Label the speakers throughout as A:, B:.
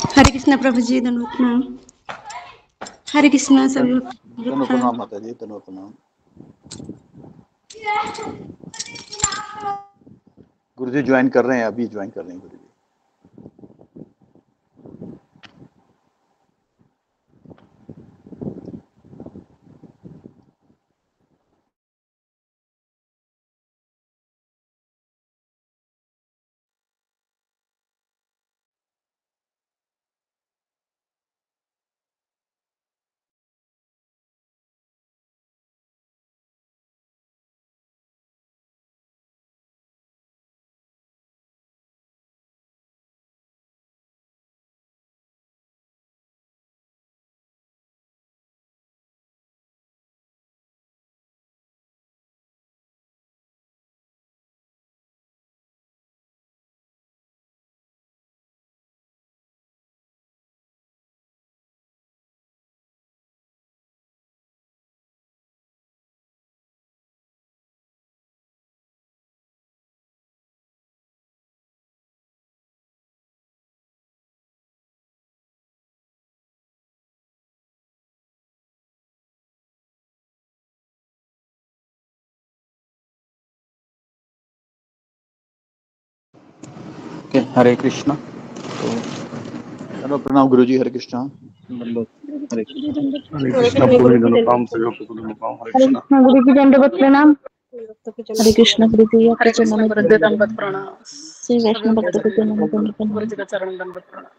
A: हरे कृष्णा प्रभु जी, धन्यवाद प्रणाम। हरे कृष्णा सभी
B: तनु प्रणाम माता जी, तनु प्रणाम। गुरु जी ज्वाइन कर रहे हैं, अभी ज्वाइन कर रहे हैं गुरु जी।
C: हरे कृष्णा।
B: तनु प्रणाम गुरु जी, हरे कृष्णा।
C: हरे कृष्णा पूरी मनोकाम सहयोग पूरी मुकाम। हरे
D: हरे
C: कृष्णा।
D: कृष्ण गुरु जी, दंडवत प्रणाम। हरे कृष्ण गुरु जी,
E: हरे
D: आपके
E: कृष्ण
D: चरणों
E: गुरु
D: में
E: जी, दंडवत प्रणाम।
D: श्री
E: सभी
D: वैष्णव भक्त
E: भक्तों
D: के
E: को
D: चरणों में
E: गुरु
D: प्रणाम।
E: जी का चरण दंडवत प्रणाम।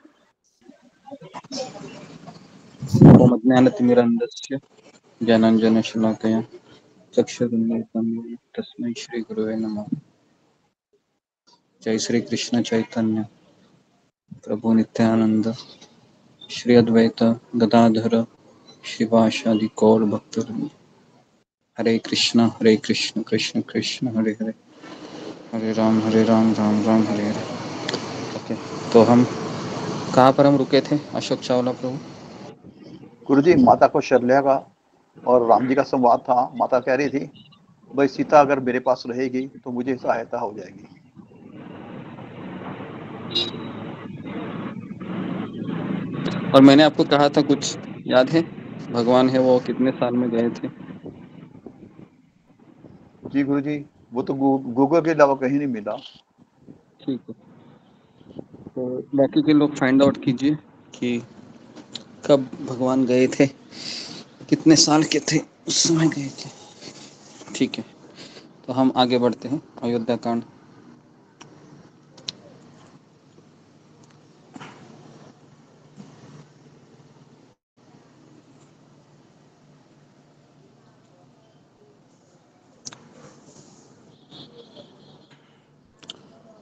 C: ओम ज्ञानतिमिरन्धस्य ज्ञानाञ्जनशलाकया चक्षुरुन्मीलितं येन तस्मै श्री गुरुवे नमः। जय श्री कृष्ण चैतन्य प्रभु नित्यानंद श्री अद्वैत गदाधर शिवासादि गौर भक्तवृंद। हरे कृष्ण कृष्ण कृष्ण हरे हरे, हरे राम राम राम हरे हरे। ओके, तो हम कहाँ पर हम रुके थे अशोक चावला प्रभु?
B: गुरु जी, माता को शरल्या का और राम जी का संवाद था। माता कह रही थी, भाई सीता अगर मेरे पास रहेगी तो मुझे सहायता हो जाएगी।
C: और मैंने आपको कहा था कुछ याद है? भगवान है वो कितने साल में गए थे?
B: जी गुरु जी, वो तो गूगल के अलावा कहीं नहीं मिला।
C: ठीक है, तो बाकी के लोग फाइंड आउट कीजिए कि कब भगवान गए थे, कितने साल के थे उस समय गए थे। ठीक है, तो हम आगे बढ़ते हैं। अयोध्या कांड।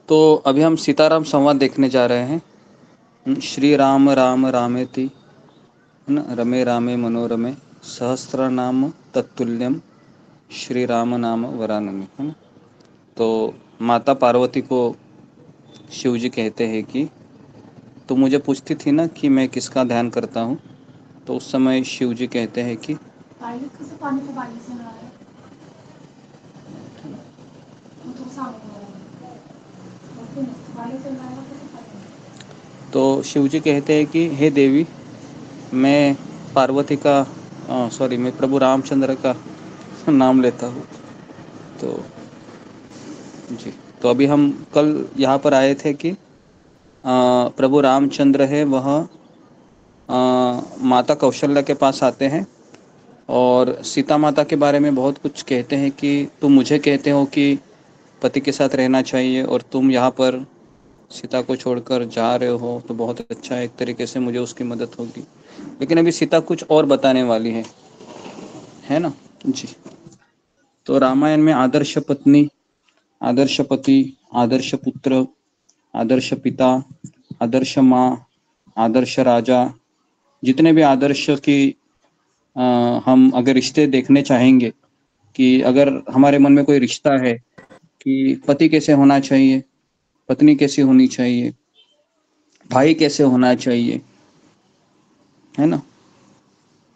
C: तो अभी हम सीताराम संवाद देखने जा रहे हैं। श्री राम राम रामेति, है ना, रमे रामे मनोरमे सहस्त्र नाम तत्तुल्यम श्री राम नाम वरानने, है ना। तो माता पार्वती को शिव जी कहते हैं कि तो मुझे पूछती थी ना कि मैं किसका ध्यान करता हूँ, तो उस समय शिव जी कहते हैं कि तो शिव जी कहते हैं कि हे देवी, मैं पार्वती का सॉरी मैं प्रभु रामचंद्र का नाम लेता हूँ। तो जी, तो अभी हम कल यहाँ पर आए थे कि प्रभु रामचंद्र है वह माता कौशल्या के पास आते हैं और सीता माता के बारे में बहुत कुछ कहते हैं कि तुम मुझे कहते हो कि पति के साथ रहना चाहिए और तुम यहाँ पर सीता को छोड़कर जा रहे हो, तो बहुत अच्छा है, एक तरीके से मुझे उसकी मदद होगी। लेकिन अभी सीता कुछ और बताने वाली है ना जी। तो रामायण में आदर्श पत्नी, आदर्श पति, आदर्श पुत्र, आदर्श पिता, आदर्श माँ, आदर्श राजा, जितने भी आदर्श की हम अगर रिश्ते देखने चाहेंगे कि अगर हमारे मन में कोई रिश्ता है कि पति कैसे होना चाहिए, पत्नी कैसी होनी चाहिए, भाई कैसे होना चाहिए, है ना,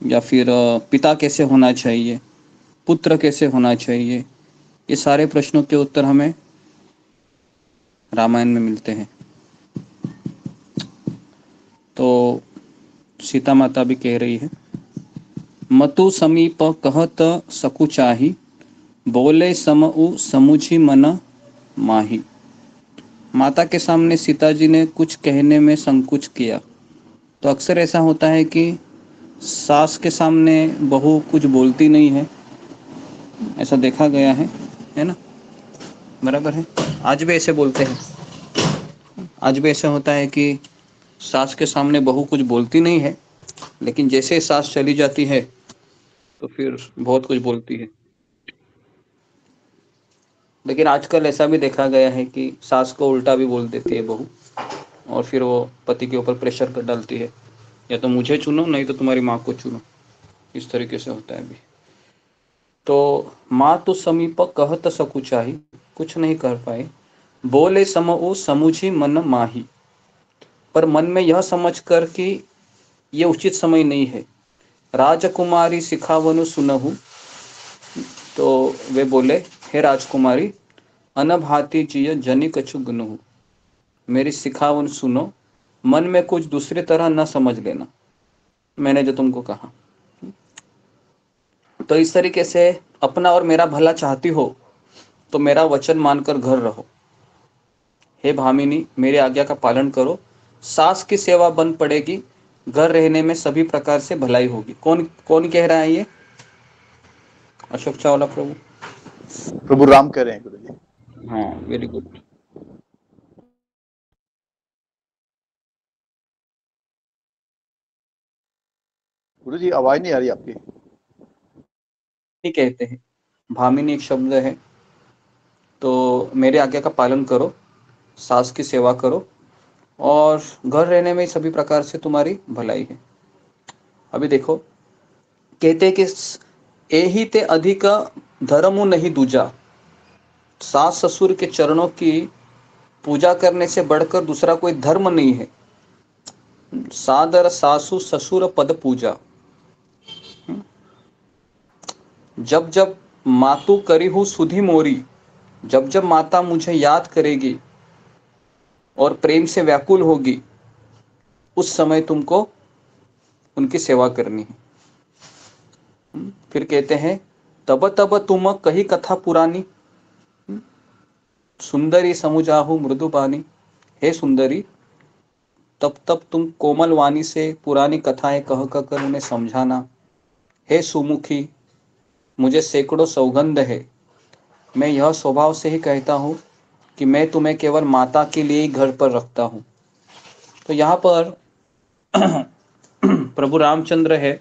C: या फिर पिता कैसे होना चाहिए, पुत्र कैसे होना चाहिए, ये सारे प्रश्नों के उत्तर हमें रामायण में मिलते हैं। तो सीता माता भी कह रही है, मतु समीप कहत सकुचाही, बोले समउ समुझी मन माही। माता के सामने सीता जी ने कुछ कहने में संकोच किया। तो अक्सर ऐसा होता है कि सास के सामने बहू कुछ बोलती नहीं है, ऐसा देखा गया है ना, बराबर है। आज भी ऐसे बोलते हैं, आज भी ऐसा होता है कि सास के सामने बहू कुछ बोलती नहीं है, लेकिन जैसे सास चली जाती है तो फिर बहुत कुछ बोलती है। लेकिन आजकल ऐसा भी देखा गया है कि सास को उल्टा भी बोल देती है बहू, और फिर वो पति के ऊपर प्रेशर कर डालती है, या तो मुझे चुनो नहीं तो तुम्हारी माँ को चुनो, इस तरीके से होता है अभी। तो माँ तो समीप कहत सकुचाही, कुछ नहीं कर पाए, बोले समओ समुझी मन माही, पर मन में यह समझ कर कि ये उचित समय नहीं है। राजकुमारी सिखावनु सुनहु, तो वे बोले, हे राजकुमारी, अनभाती जिय जनि कछु गुनहु, मेरी सिखावन सुनो, मन में कुछ दूसरी तरह न समझ लेना, मैंने जो तुमको कहा। तो इस तरीके से अपना और मेरा भला चाहती हो तो मेरा वचन मानकर घर रहो। हे भामिनी, मेरी आज्ञा का पालन करो, सास की सेवा बंद पड़ेगी, घर रहने में सभी प्रकार से भलाई होगी। कौन कौन कह रहा है ये? अशोक चावला प्रभु।
B: प्रभु राम कह रहे हैं गुरु जी।
C: हाँ, वेरी गुड।
B: गुरु जी आवाज नहीं आ रही आपकी।
C: कहते हैं भामिनी एक शब्द है, तो मेरे आज्ञा का पालन करो, सास की सेवा करो, और घर रहने में सभी प्रकार से तुम्हारी भलाई है। अभी देखो, कहते कि एही ते अधिक धर्मु नहीं दूजा, सास ससुर के चरणों की पूजा करने से बढ़कर दूसरा कोई धर्म नहीं है। सादर सासु ससुर पद पूजा, जब जब मातु करी हूँ सुधी मोरी, जब जब माता मुझे याद करेगी और प्रेम से व्याकुल होगी, उस समय तुमको उनकी सेवा करनी है। फिर कहते हैं, तब तब तुम कही कथा पुरानी, सुंदरी समुझाहु मृदुबानी। हे सुंदरी, तब तब तुम कोमल वाणी से पुरानी कथाएं कह कर उन्हें समझाना। हे सुमुखी, मुझे सैकड़ों सौगंध है, मैं यह स्वभाव से ही कहता हूँ कि मैं तुम्हें केवल माता के लिए ही घर पर रखता हूँ। तो यहाँ पर प्रभु रामचंद्र है,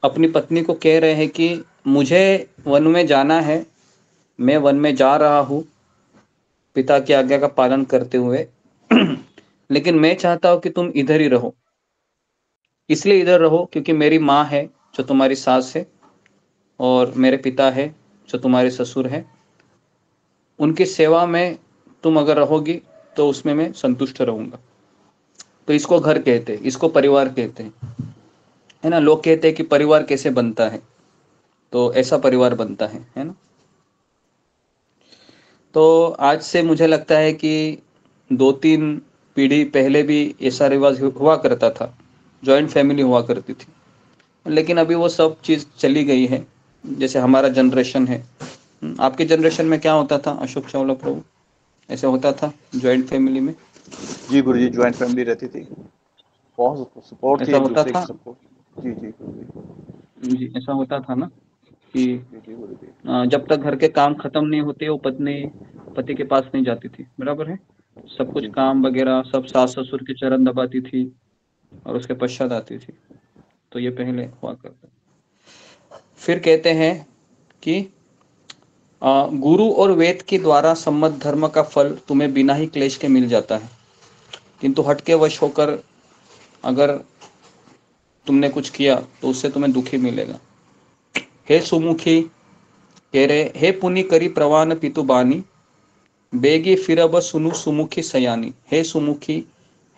C: अपनी पत्नी को कह रहे हैं कि मुझे वन में जाना है, मैं वन में जा रहा हूँ पिता की आज्ञा का पालन करते हुए, लेकिन मैं चाहता हूँ कि तुम इधर ही रहो। इसलिए इधर रहो क्योंकि मेरी माँ है जो तुम्हारी सास है, और मेरे पिता है जो तुम्हारे ससुर है, उनकी सेवा में तुम अगर रहोगी तो उसमें मैं संतुष्ट रहूंगा। तो इसको घर कहते हैं, इसको परिवार कहते हैं, है ना। लोग कहते हैं कि परिवार कैसे बनता है, तो ऐसा परिवार बनता है ना। तो आज से मुझे लगता है कि 2-3 पीढ़ी पहले भी ऐसा रिवाज हुआ करता था, जॉइंट फैमिली हुआ करती थी, लेकिन अभी वो सब चीज़ चली गई है। जैसे हमारा जनरेशन है, आपके जनरेशन में क्या होता था अशोक चावला प्रभु? ऐसा होता था जॉइंट फैमिली में?
B: जी गुरु जी, ज्वाइंट फैमिली रहती थी, बहुत सपोर्ट थी
C: ऐसा
B: एक
C: होता
B: दूसरे
C: था?
B: की सपोर्ट। जी जी गुरु जी।
C: जी, ऐसा होता था ना कि
B: जी जी गुरु जी।
C: जब तक घर के काम खत्म नहीं होते वो पत्नी पति के पास नहीं जाती थी, बराबर है। सब कुछ
B: जी जी
C: काम वगैरह सब सास ससुर के चरण दबाती थी और उसके पश्चात आती थी। तो ये पहले हुआ करता। फिर कहते हैं कि गुरु और वेद के द्वारा सम्मत धर्म का फल तुम्हें बिना ही क्लेश के मिल जाता है, किंतु हटके वश होकर अगर तुमने कुछ किया तो उससे तुम्हें दुखी मिलेगा। हे सुमुखी, कह रहे, हे पुनि करी प्रवान पितु बानी, बेगी फिर अब सुनु सुमुखी सयानी। हे सुमुखी,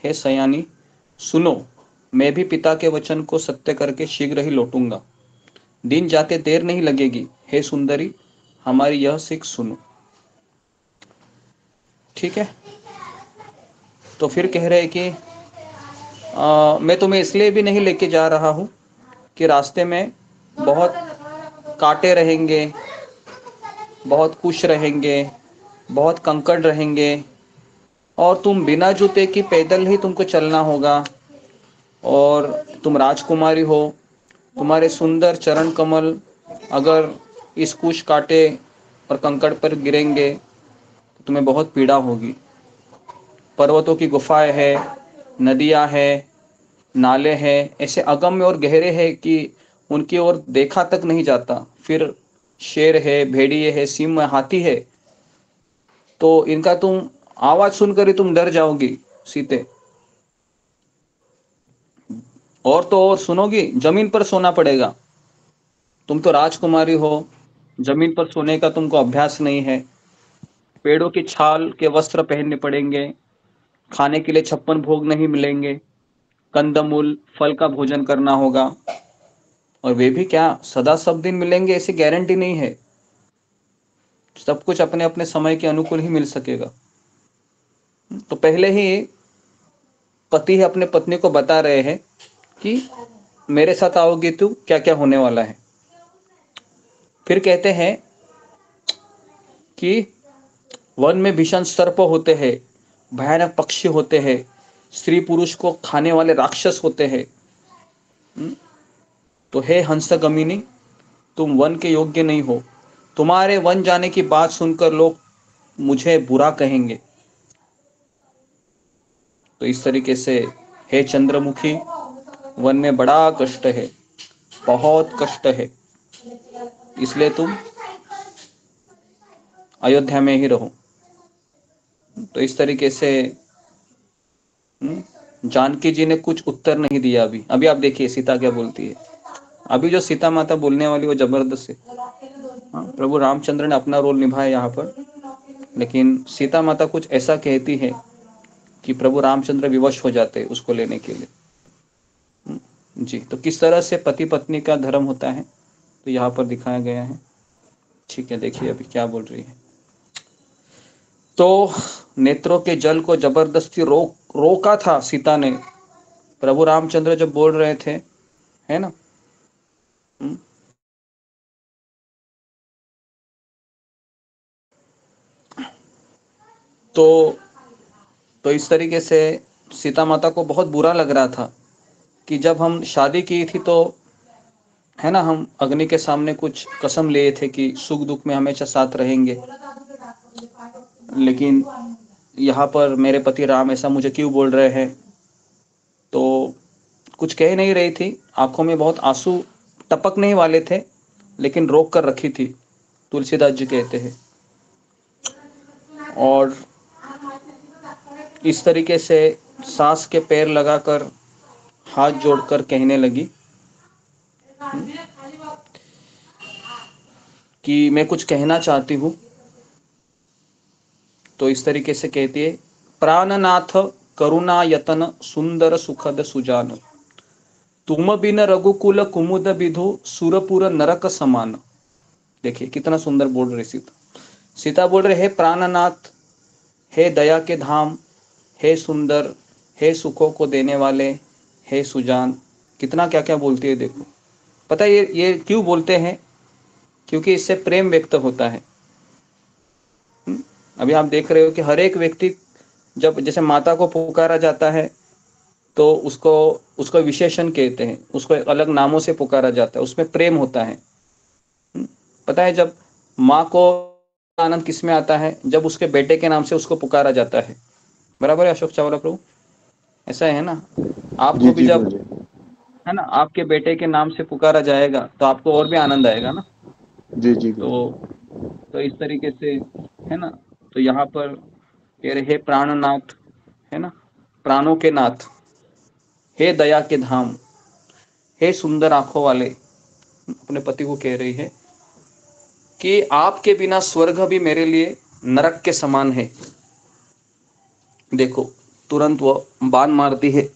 C: हे सयानी, सुनो, मैं भी पिता के वचन को सत्य करके शीघ्र ही लौटूंगा, दिन जाते देर नहीं लगेगी। हे सुंदरी, हमारी यह सिख सुनो। ठीक है। तो फिर कह रहे कि मैं तुम्हें इसलिए भी नहीं लेके जा रहा हूँ कि रास्ते में बहुत कांटे रहेंगे, बहुत कुश रहेंगे, बहुत कंकड़ रहेंगे, और तुम बिना जूते की पैदल ही तुमको चलना होगा। और तुम राजकुमारी हो, तुम्हारे सुंदर चरण कमल अगर इस कुश कांटे और कंकड़ पर गिरेंगे तो तुम्हें बहुत पीड़ा होगी। पर्वतों की गुफाएं है, नदियां है, नाले हैं, ऐसे अगम्य और गहरे हैं कि उनकी ओर देखा तक नहीं जाता। फिर शेर है, भेड़िए है, सिंह है, हाथी है, तो इनका तुम आवाज सुनकर ही तुम डर जाओगी सीते। और तो और सुनोगी, जमीन पर सोना पड़ेगा। तुम तो राजकुमारी हो, जमीन पर सोने का तुमको अभ्यास नहीं है। पेड़ों की छाल के वस्त्र पहनने पड़ेंगे, खाने के लिए 56 भोग नहीं मिलेंगे, कंदमूल फल का भोजन करना होगा, और वे भी क्या सदा सब दिन मिलेंगे ऐसी गारंटी नहीं है। सब कुछ अपने अपने समय के अनुकूल ही मिल सकेगा। तो पहले ही पति ही अपने पत्नी को बता रहे हैं कि मेरे साथ आओगी तो क्या क्या होने वाला है। फिर कहते हैं कि वन में भीषण सर्प होते हैं, भयानक पक्षी होते हैं, स्त्री पुरुष को खाने वाले राक्षस होते हैं। तो हे हंसगमिनी, तुम वन के योग्य नहीं हो। तुम्हारे वन जाने की बात सुनकर लोग मुझे बुरा कहेंगे। तो इस तरीके से हे चंद्रमुखी, वन में बड़ा कष्ट है, बहुत कष्ट है, इसलिए तुम अयोध्या में ही रहो। तो इस तरीके से जानकी जी ने कुछ उत्तर नहीं दिया। अभी अभी आप देखिए सीता क्या बोलती है। अभी जो सीता माता बोलने वाली वो जबरदस्त है। हाँ, प्रभु रामचंद्र ने अपना रोल निभाया यहाँ पर, लेकिन सीता माता कुछ ऐसा कहती है कि प्रभु रामचंद्र विवश हो जाते उसको लेने के लिए। जी, तो किस तरह से पति पत्नी का धर्म होता है तो यहाँ पर दिखाया गया है। ठीक है, देखिए अभी क्या बोल रही है। तो नेत्रों के जल को जबरदस्ती रोका था सीता ने। प्रभु रामचंद्र जब बोल रहे थे, है ना, तो इस तरीके से सीता माता को बहुत बुरा लग रहा था कि जब हम शादी की थी तो, है ना, हम अग्नि के सामने कुछ कसम लिए थे कि सुख दुख में हमेशा साथ रहेंगे, लेकिन यहाँ पर मेरे पति राम ऐसा मुझे क्यों बोल रहे हैं। तो कुछ कह नहीं रही थी, आंखों में बहुत आंसू टपकने ही वाले थे, लेकिन रोक कर रखी थी, तुलसीदास जी कहते हैं। और इस तरीके से सास के पैर लगाकर हाथ जोड़कर कहने लगी कि मैं कुछ कहना चाहती हूँ। तो इस तरीके से कहती है, प्राणनाथ करुणा यतन सुंदर सुखद सुजान, तुम बिन रघुकुल कुमुद विधु सुरपुर नरक समान। देखिए कितना सुंदर बोल रही सीता। सीता बोल रहे, हे प्राणनाथ, हे दया के धाम, हे सुंदर, हे सुखों को देने वाले, हे सुजान। कितना क्या क्या बोलती है देखो। पता है ये क्यों बोलते हैं? क्योंकि इससे प्रेम व्यक्त होता है। अभी आप देख रहे हो कि हर एक व्यक्ति जब जैसे माता को पुकारा जाता है तो उसको विशेषण कहते हैं, उसको अलग नामों से पुकारा जाता है, उसमें प्रेम होता है। पता है जब माँ को आनंद किस में आता है? जब उसके बेटे के नाम से उसको पुकारा जाता है। बराबर है अशोक चावला प्रभु? ऐसा है ना? आपको
B: जी
C: भी
B: जी
C: जब,
B: गुरुजी।
C: है ना, आपके बेटे के नाम से पुकारा जाएगा तो आपको और भी आनंद आएगा ना।
B: जी जी गुरुजी।
C: तो इस तरीके से, है ना, तो यहाँ पर कह रहे, हे प्राणनाथ, है ना, प्राणों के नाथ, हे दया के धाम, हे सुंदर आंखों वाले, अपने पति को कह रही है कि आपके बिना स्वर्ग भी मेरे लिए नरक के समान है। देखो तुरंत वो बाण मारती है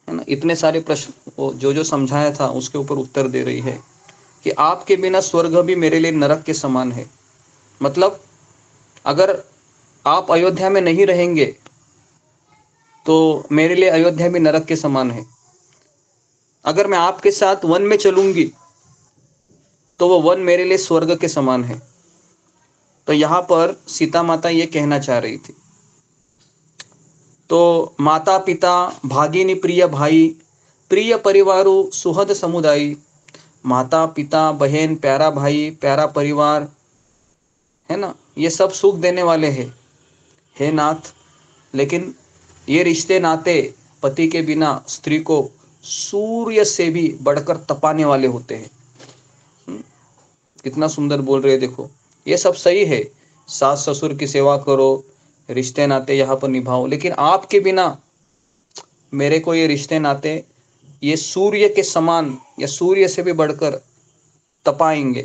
C: ना। इतने सारे प्रश्न जो जो समझाया था उसके ऊपर उत्तर दे रही है कि आपके बिना स्वर्ग भी मेरे लिए नरक के समान है। मतलब अगर आप अयोध्या में नहीं रहेंगे तो मेरे लिए अयोध्या भी नरक के समान है। अगर मैं आपके साथ वन में चलूंगी तो वो वन मेरे लिए स्वर्ग के समान है। तो यहाँ पर सीता माता ये कहना चाह रही थी। तो माता पिता भागिनी प्रिय भाई प्रिय परिवारों सुहद समुदायी, माता पिता बहन प्यारा भाई प्यारा परिवार, है ना, ये सब सुख देने वाले हैं हे नाथ। लेकिन ये रिश्ते नाते पति के बिना स्त्री को सूर्य से भी बढ़कर तपाने वाले होते हैं। कितना सुंदर बोल रहे हैं, देखो। ये सब सही है, सास ससुर की सेवा करो, रिश्ते नाते यहाँ पर निभाओ, लेकिन आपके बिना मेरे को ये रिश्ते नाते ये सूर्य के समान या सूर्य से भी बढ़कर तपाएंगे।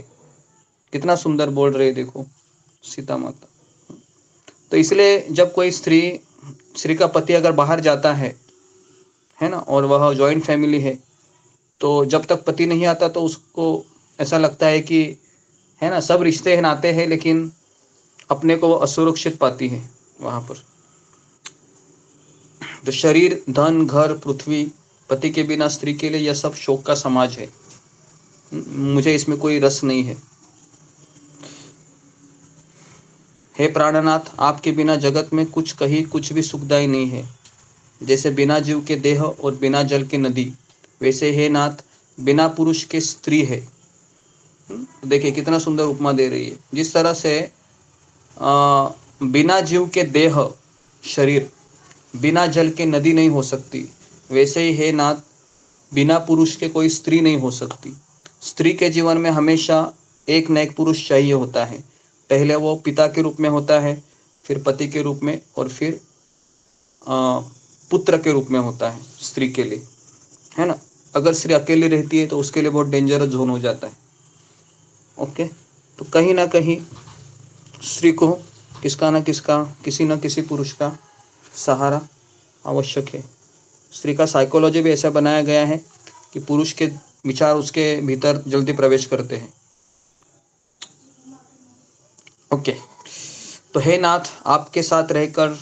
C: कितना सुंदर बोल रहे हैं, देखो सीता माता। तो इसलिए जब कोई स्त्री का पति अगर बाहर जाता है ना, और वह जॉइंट फैमिली है, तो जब तक पति नहीं आता तो उसको ऐसा लगता है कि, है ना, सब रिश्ते हैं नाते हैं, लेकिन अपने को वो असुरक्षित पाती है वहां पर। तो शरीर धन घर पृथ्वी, पति के बिना स्त्री के लिए यह सब शोक का समाज है। मुझे इसमें कोई रस नहीं है। हे प्राणनाथ, आपके बिना जगत में कुछ भी सुखदायी नहीं है। जैसे बिना जीव के देह और बिना जल के नदी, वैसे हे नाथ बिना पुरुष के स्त्री है। देखिए कितना सुंदर उपमा दे रही है। जिस तरह से बिना जीव के देह शरीर, बिना जल के नदी नहीं हो सकती, वैसे ही हे नाथ बिना पुरुष के कोई स्त्री नहीं हो सकती। स्त्री के जीवन में हमेशा एक न एक पुरुष चाहिए होता है। पहले वो पिता के रूप में होता है, फिर पति के रूप में, और फिर पुत्र के रूप में होता है स्त्री के लिए, है ना। अगर स्त्री अकेली रहती है तो उसके लिए बहुत डेंजरस जोन हो जाता है। ओके, तो कहीं ना कहीं स्त्री को किसका ना किसका, किसी न किसी पुरुष का सहारा आवश्यक है। स्त्री का साइकोलॉजी भी ऐसा बनाया गया है कि पुरुष के विचार उसके भीतर जल्दी प्रवेश करते हैं। ओके, तो हे नाथ, आपके साथ रहकर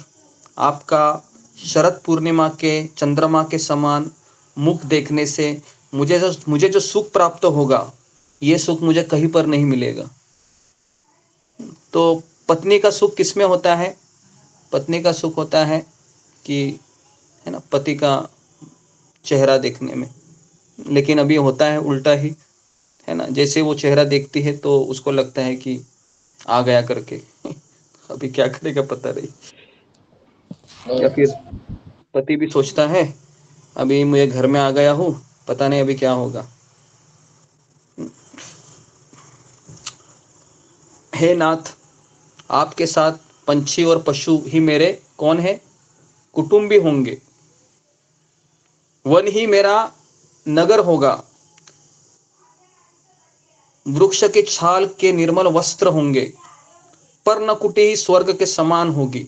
C: आपका शरद पूर्णिमा के चंद्रमा के समान मुख देखने से मुझे जो सुख प्राप्त होगा, ये सुख मुझे कहीं पर नहीं मिलेगा। तो पत्नी का सुख किसमें होता है? पत्नी का सुख होता है कि, है ना, पति का चेहरा देखने में। लेकिन अभी होता है उल्टा ही, है ना। जैसे वो चेहरा देखती है तो उसको लगता है कि आ गया करके अभी क्या करेगा पता नहीं। या फिर पति भी सोचता है अभी मैं घर में आ गया हूँ, पता नहीं अभी क्या होगा। हे नाथ, आपके साथ पंछी और पशु ही मेरे कौन है? कुटुंबी होंगे। वन ही मेरा नगर होगा। वृक्ष के छाल के निर्मल वस्त्र होंगे। पर्णकुटी ही स्वर्ग के समान होगी।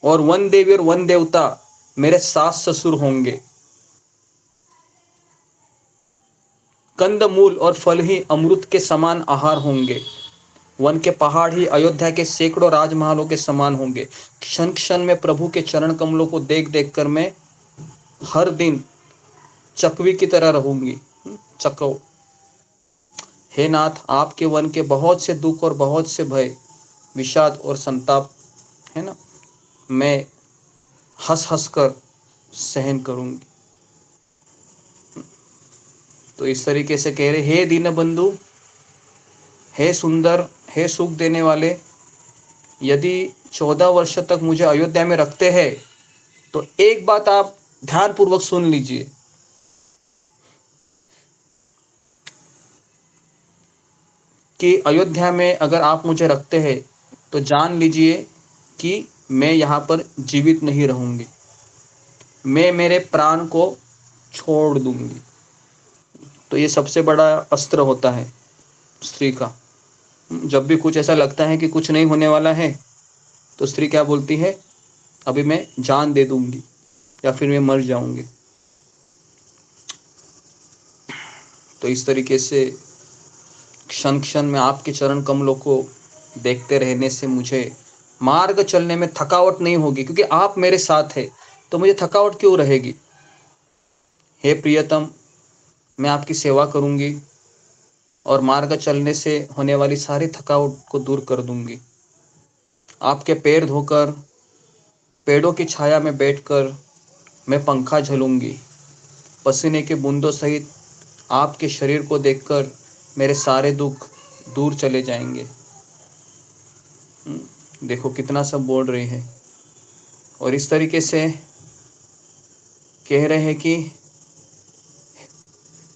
C: और वन देवी और वन देवता मेरे सास ससुर होंगे। कंद मूल और फल ही अमृत के समान आहार होंगे। वन के पहाड़ ही अयोध्या के सैकड़ों राजमहलों के समान होंगे। क्षण क्षण में प्रभु के चरण कमलों को देख देख कर मैं हर दिन चकवी की तरह रहूंगी। चको, हे नाथ, आपके वन के बहुत से दुख और बहुत से भय, विषाद और संताप, है ना, मैं हंस हंस कर सहन करूंगी। तो इस तरीके से कह रहे, हे दीन बंधु, हे सुंदर, हे सुख देने वाले, यदि 14 वर्ष तक मुझे अयोध्या में रखते हैं तो एक बात आप ध्यान पूर्वक सुन लीजिए कि अयोध्या में अगर आप मुझे रखते हैं तो जान लीजिए कि मैं यहाँ पर जीवित नहीं रहूंगी। मैं मेरे प्राण को छोड़ दूंगी। तो ये सबसे बड़ा अस्त्र होता है स्त्री का। जब भी कुछ ऐसा लगता है कि कुछ नहीं होने वाला है, तो स्त्री क्या बोलती है? अभी मैं जान दे दूंगी या फिर मैं मर जाऊंगी। तो इस तरीके से क्षण क्षण में आपके चरण कमलों को देखते रहने से मुझे मार्ग चलने में थकावट नहीं होगी, क्योंकि आप मेरे साथ है, तो मुझे थकावट क्यों रहेगी। हे प्रियतम, मैं आपकी सेवा करूंगी और मार्ग चलने से होने वाली सारी थकावट को दूर कर दूंगी। आपके पैर धोकर, पेड़ों की छाया में बैठकर मैं पंखा झलूंगी। पसीने के बूंदों सहित आपके शरीर को देखकर मेरे सारे दुख दूर चले जाएंगे। देखो कितना सब बोल रहे हैं, और इस तरीके से कह रहे हैं कि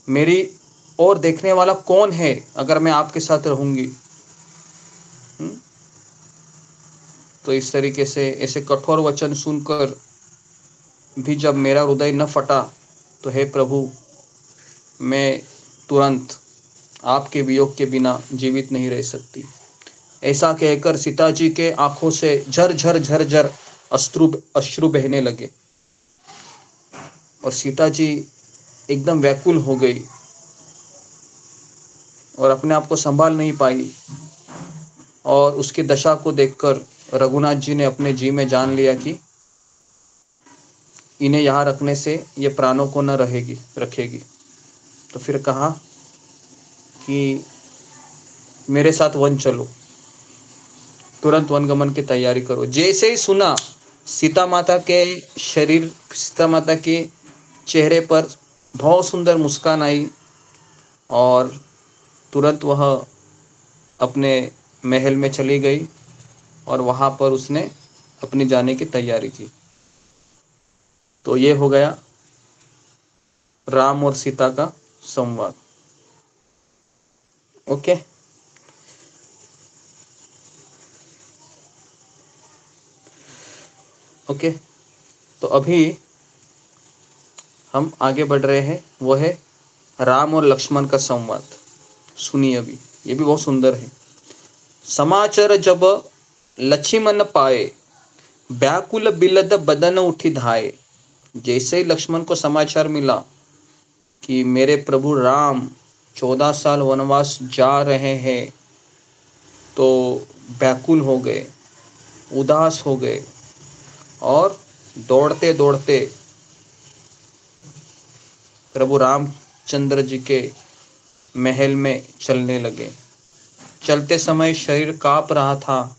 C: मेरी और देखने वाला कौन है अगर मैं आपके साथ रहूंगी। तो इस तरीके से ऐसे कठोर वचन सुनकर भी जब मेरा हृदय न फटा, तो हे प्रभु, मैं तुरंत आपके वियोग के बिना जीवित नहीं रह सकती। ऐसा कहकर सीता जी के आंखों से झर झर अश्रु बहने लगे और सीता जी एकदम व्याकुल हो गई और अपने आप को संभाल नहीं पाई। और उसकी दशा को देखकर रघुनाथ जी ने अपने जी में जान लिया कि इन्हें यहाँ रखने से ये प्राणों को न रखेगी। तो फिर कहा कि मेरे साथ वन चलो, तुरंत वनगमन की तैयारी करो। जैसे ही सुना, सीता माता के चेहरे पर बहुत सुंदर मुस्कान आई और तुरंत वह अपने महल में चली गई और वहां पर उसने अपनी जाने की तैयारी की। तो ये हो गया राम और सीता का संवाद। Okay, okay. तो अभी हम आगे बढ़ रहे हैं, वो है राम और लक्ष्मण का संवाद। सुनिए अभी, ये भी बहुत सुंदर है। समाचार जब लक्ष्मण पाए, व्याकुल बिलद बदन उठी धाये। जैसे ही लक्ष्मण को समाचार मिला कि मेरे प्रभु राम 14 साल वनवास जा रहे हैं, तो व्याकुल हो गए, उदास हो गए और दौड़ते दौड़ते प्रभु रामचंद्र जी के महल में चलने लगे। चलते समय शरीर कांप रहा था,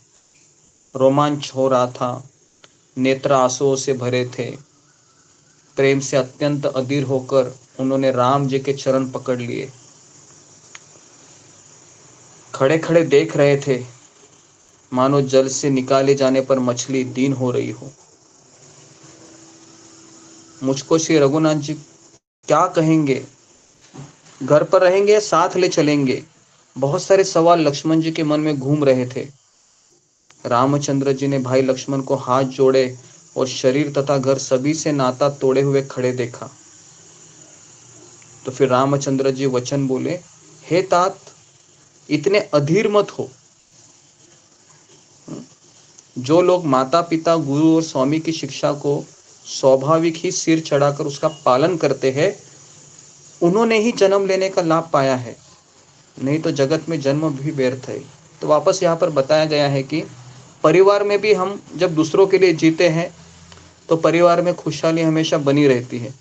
C: रोमांच हो रहा था, नेत्र आंसुओं से भरे थे। प्रेम से अत्यंत अधीर होकर उन्होंने राम जी के चरण पकड़ लिए। खड़े खड़े देख रहे थे, मानो जल से निकाले जाने पर मछली दीन हो रही हो। मुझको श्री रघुनाथ जी क्या कहेंगे, घर पर रहेंगे, साथ ले चलेंगे? बहुत सारे सवाल लक्ष्मण जी के मन में घूम रहे थे। रामचंद्र जी ने भाई लक्ष्मण को हाथ जोड़े और शरीर तथा घर सभी से नाता तोड़े हुए खड़े देखा। तो फिर रामचंद्र जी वचन बोले, हे तात, इतने अधीर मत हो। जो लोग माता पिता, गुरु और स्वामी की शिक्षा को स्वाभाविक ही सिर चढ़ाकर उसका पालन करते हैं, उन्होंने ही जन्म लेने का लाभ पाया है, नहीं तो जगत में जन्म भी व्यर्थ है। तो वापस यहाँ पर बताया गया है कि परिवार में भी हम जब दूसरों के लिए जीते हैं तो परिवार में खुशहाली हमेशा बनी रहती है,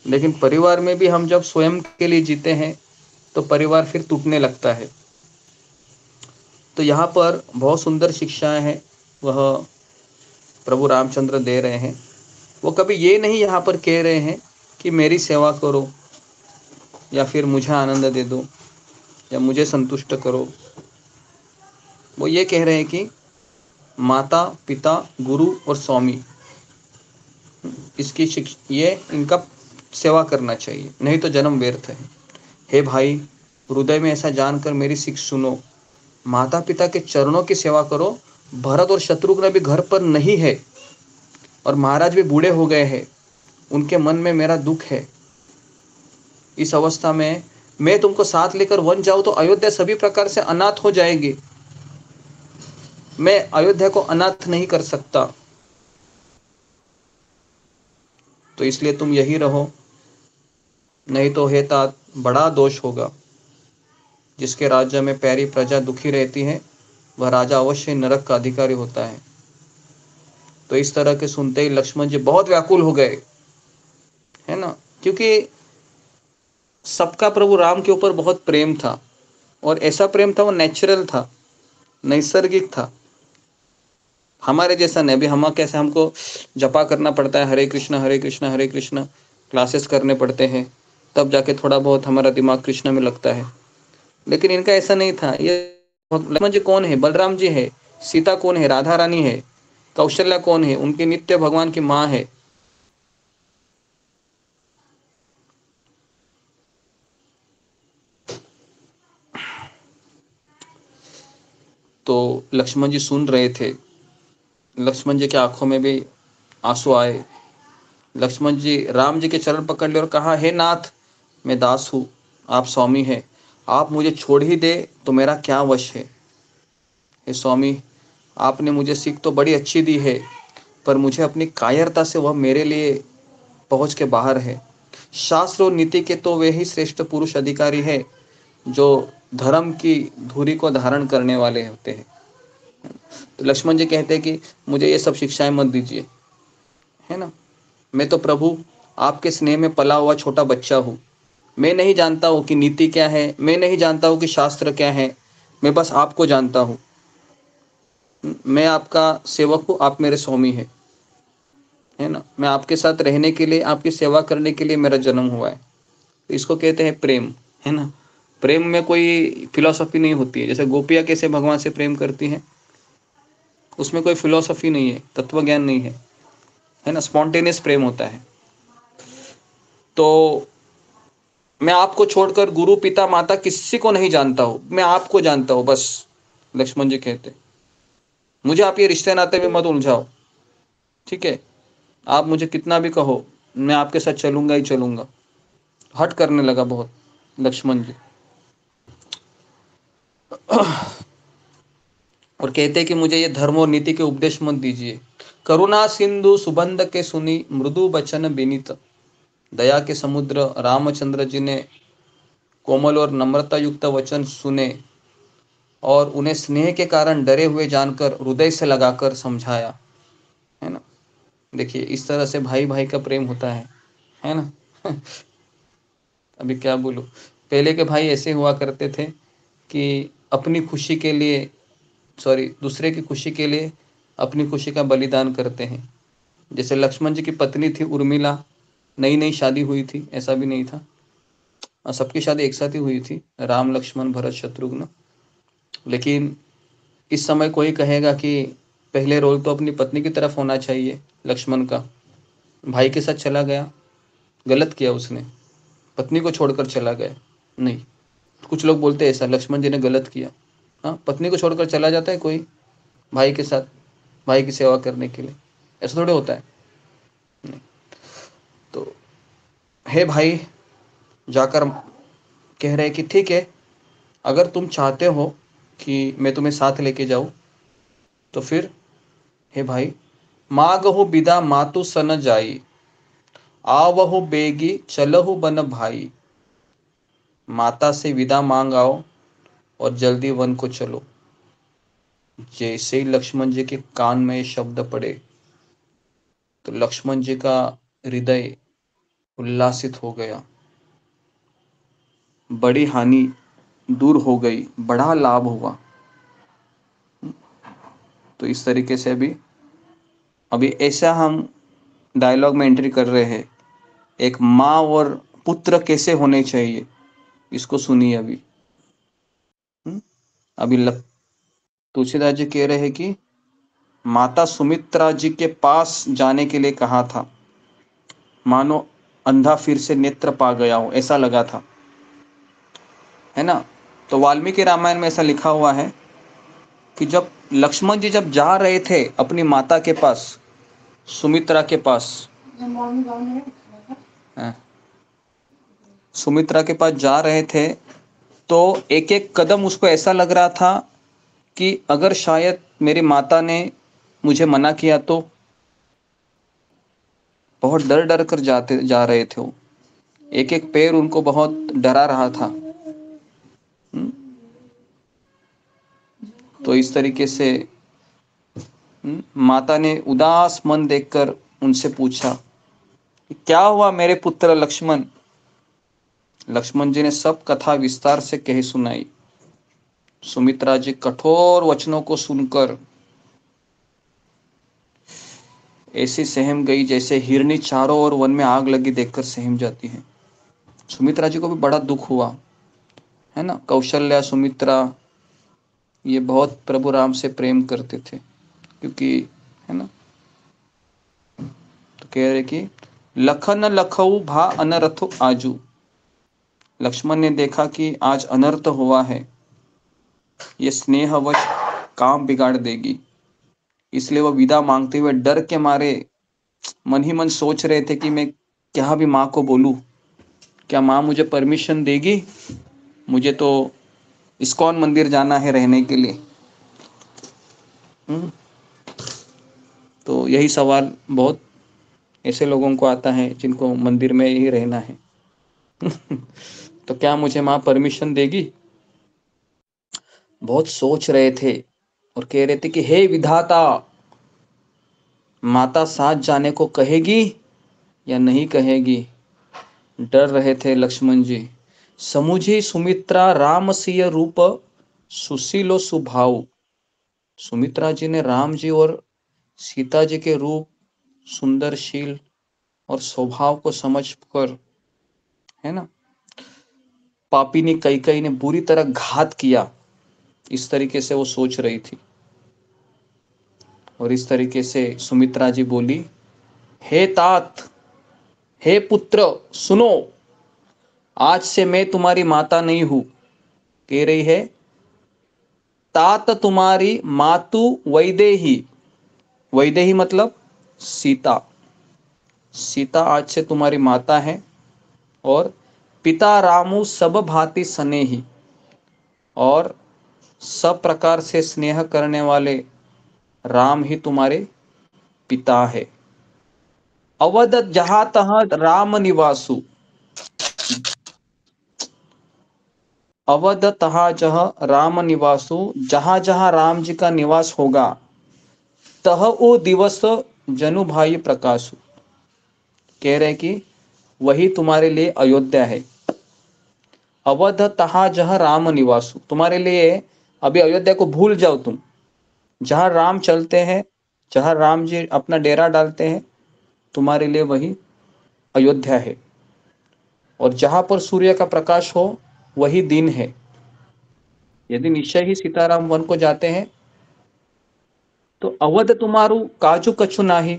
C: लेकिन परिवार में भी हम जब स्वयं के लिए जीते हैं तो परिवार फिर टूटने लगता है। तो यहाँ पर बहुत सुंदर शिक्षाएं हैं, वह प्रभु रामचंद्र दे रहे हैं। वो कभी ये नहीं यहाँ पर कह रहे हैं कि मेरी सेवा करो या फिर मुझे आनंद दे दो या मुझे संतुष्ट करो। वो ये कह रहे हैं कि माता पिता, गुरु और स्वामी, ये इनका सेवा करना चाहिए, नहीं तो जन्म व्यर्थ है। हे भाई, हृदय में ऐसा जानकर मेरी सीख सुनो। माता पिता के चरणों की सेवा करो। भरत और शत्रुघ्न भी घर पर नहीं है और महाराज भी बूढ़े हो गए हैं, उनके मन में मेरा दुख है। इस अवस्था में मैं तुमको साथ लेकर वन जाऊं तो अयोध्या सभी प्रकार से अनाथ हो जाएगी। मैं अयोध्या को अनाथ नहीं कर सकता, तो इसलिए तुम यही रहो, नहीं तो हे तात, बड़ा दोष होगा। जिसके राज्य में प्यारी प्रजा दुखी रहती है, वह राजा अवश्य नरक का अधिकारी होता है। तो इस तरह के सुनते ही लक्ष्मण जी बहुत व्याकुल हो गए, है ना, क्योंकि सबका प्रभु राम के ऊपर बहुत प्रेम था, और ऐसा प्रेम था वो नेचुरल था, नैसर्गिक था, हमारे जैसा नहीं। अभी हम कैसे, हमको जपा करना पड़ता है, हरे कृष्ण हरे कृष्ण हरे कृष्ण, क्लासेस करने पड़ते हैं, तब जाके थोड़ा बहुत हमारा दिमाग कृष्ण में लगता है। लेकिन इनका ऐसा नहीं था। ये लक्ष्मण जी कौन है? बलराम जी है। सीता कौन है? राधा रानी है। कौशल्या कौन है? उनकी नित्य भगवान की माँ है। तो लक्ष्मण जी सुन रहे थे। लक्ष्मण जी की आंखों में भी आंसू आए। लक्ष्मण जी राम जी के चरण पकड़ लिए और कहा, हे नाथ, मैं दास हूँ, आप स्वामी हैं, आप मुझे छोड़ ही दे तो मेरा क्या वश है। हे स्वामी, आपने मुझे सीख तो बड़ी अच्छी दी है, पर मुझे अपनी कायरता से वह मेरे लिए पहुंच के बाहर है। शास्त्र और नीति के तो वे ही श्रेष्ठ पुरुष अधिकारी है जो धर्म की धुरी को धारण करने वाले होते हैं। तो लक्ष्मण जी कहते हैं कि मुझे ये सब शिक्षाएं मत दीजिए, है ना, मैं तो प्रभु आपके स्नेह में पला हुआ छोटा बच्चा हूँ। मैं नहीं जानता हूँ कि नीति क्या है, मैं नहीं जानता हूँ कि शास्त्र क्या है, मैं बस आपको जानता हूँ। मैं आपका सेवक हूँ, आप मेरे स्वामी है ना। मैं आपके साथ रहने के लिए, आपकी सेवा करने के लिए मेरा जन्म हुआ है। तो इसको कहते हैं प्रेम, है ना। प्रेम में कोई फिलॉसफी नहीं होती है। जैसे गोपियाँ कैसे भगवान से प्रेम करती हैं, उसमें कोई फिलॉसफी नहीं है, तत्व ज्ञान नहीं है ना, स्पॉन्टेनियस प्रेम होता है। तो मैं आपको छोड़कर गुरु पिता माता किसी को नहीं जानता हूँ, मैं आपको जानता हूँ बस। लक्ष्मण जी कहते, मुझे आप ये रिश्ते नाते में मत उलझाओ, ठीक है। आप मुझे कितना भी कहो, मैं आपके साथ चलूंगा ही चलूंगा। हट करने लगा बहुत लक्ष्मण जी, और कहते कि मुझे ये धर्म और नीति के उपदेश मत दीजिए। करुणा सिंधु सुबंध के सुनी, मृदु बचन बिनित। दया के समुद्र रामचंद्र जी ने कोमल और नम्रता युक्त वचन सुने, और उन्हें स्नेह के कारण डरे हुए जानकर हृदय से लगाकर समझाया, है ना। देखिए इस तरह से भाई भाई का प्रेम होता है ना। अभी क्या बोलूं, पहले के भाई ऐसे हुआ करते थे कि अपनी खुशी के लिए, सॉरी, दूसरे की खुशी के लिए अपनी खुशी का बलिदान करते हैं। जैसे लक्ष्मण जी की पत्नी थी उर्मिला, नई नई शादी हुई थी, ऐसा भी नहीं था, सबकी शादी एक साथ ही हुई थी, राम लक्ष्मण भरत शत्रुघ्न। लेकिन इस समय कोई कहेगा कि पहले रोल तो अपनी पत्नी की तरफ होना चाहिए। लक्ष्मण का भाई के साथ चला गया, गलत किया उसने, पत्नी को छोड़कर चला गया। नहीं, कुछ लोग बोलते हैं ऐसा, लक्ष्मण जी ने गलत किया। हाँ, पत्नी को छोड़कर चला जाता है कोई भाई के साथ, भाई की सेवा करने के लिए? ऐसा थोड़े होता है। नहीं। तो हे भाई जाकर कह रहे कि ठीक है, अगर तुम चाहते हो कि मैं तुम्हें साथ लेके जाऊं, तो फिर हे भाई, मागहु बिदा मातु सन जाई, आवहु बेगी चलहु बन भाई। माता से विदा मांग आओ और जल्दी वन को चलो। जैसे ही लक्ष्मण जी के कान में शब्द पड़े, तो लक्ष्मण जी का हृदय उल्लासित हो गया। बड़ी हानि दूर हो गई, बड़ा लाभ हुआ। तो इस तरीके से अभी ऐसा हम डायलॉग में एंट्री कर रहे हैं, एक माँ और पुत्र कैसे होने चाहिए, इसको सुनिए अभी। अभी तुलसीदास जी कह रहे हैं कि माता सुमित्रा जी के पास जाने के लिए कहा था, मानो अंधा फिर से नेत्र पा गया हो ऐसा लगा था, है ना। तो वाल्मीकि रामायण में ऐसा लिखा हुआ है कि जब लक्ष्मण जी जब जा रहे थे अपनी माता के पास, सुमित्रा के पास, सुमित्रा के पास जा रहे थे, तो एक एक कदम उसको ऐसा लग रहा था कि अगर शायद मेरी माता ने मुझे मना किया तो। बहुत डर डर कर जा रहे थे वो, एक एक पैर उनको बहुत डरा रहा था। तो इस तरीके से माता ने उदास मन देखकर उनसे पूछा कि क्या हुआ मेरे पुत्र लक्ष्मण। लक्ष्मण जी ने सब कथा विस्तार से कही सुनाई। सुमित्रा जी कठोर वचनों को सुनकर ऐसी सहम गई जैसे हिरनी चारों ओर वन में आग लगी देखकर सहम जाती है। सुमित्रा जी को भी बड़ा दुख हुआ, है ना। कौशल्या, सुमित्रा ये बहुत प्रभु राम से प्रेम करते थे, क्योंकि, है ना। तो कह रहे कि लखन लखऊ भा अनरथ आजू। लक्ष्मण ने देखा कि आज अनर्थ हुआ है, ये स्नेहवश काम बिगाड़ देगी, इसलिए वह विदा मांगते हुए डर के मारे मन ही मन सोच रहे थे कि मैं क्या भी माँ को बोलूं, क्या माँ मुझे परमिशन देगी। मुझे तो इस्कॉन मंदिर जाना है रहने के लिए। तो यही सवाल बहुत ऐसे लोगों को आता है जिनको मंदिर में ही रहना है। तो क्या मुझे माँ परमिशन देगी। बहुत सोच रहे थे और कह रहे थे कि हे विधाता, माता साथ जाने को कहेगी या नहीं कहेगी। डर रहे थे लक्ष्मण जी। समुझी सुमित्रा राम सिय रूप सुशीलो सुभाव। सुमित्रा जी ने राम जी और सीता जी के रूप, सुंदरशील और स्वभाव को समझकर, है ना, पापिनी कैकेयी ने बुरी तरह घात किया, इस तरीके से वो सोच रही थी। और इस तरीके से सुमित्रा जी बोली, हे तात, हे पुत्र, सुनो, आज से मैं तुम्हारी माता नहीं हूं। कह रही है तात तुम्हारी मातु वैदेही। वैदेही मतलब सीता। सीता आज से तुम्हारी माता है और पिता रामु सब भांति स्नेही, और सब प्रकार से स्नेह करने वाले राम ही तुम्हारे पिता है। अवध जहां तहां राम निवासु। अवध तहां जहां राम निवासु, जहां जहां राम जी का निवास होगा, तह ओ दिवस जनु भाई प्रकाशु। कह रहे कि वही तुम्हारे लिए अयोध्या है। अवध तहां जहां राम निवासु, तुम्हारे लिए अभी अयोध्या को भूल जाओ तुम। जहां राम चलते हैं, जहां राम जी अपना डेरा डालते हैं, तुम्हारे लिए वही अयोध्या है। और जहां पर सूर्य का प्रकाश हो वही दिन है। यदि निश्चय ही सीताराम वन को जाते हैं तो अवध तुम्हारू काजू कछु नाही।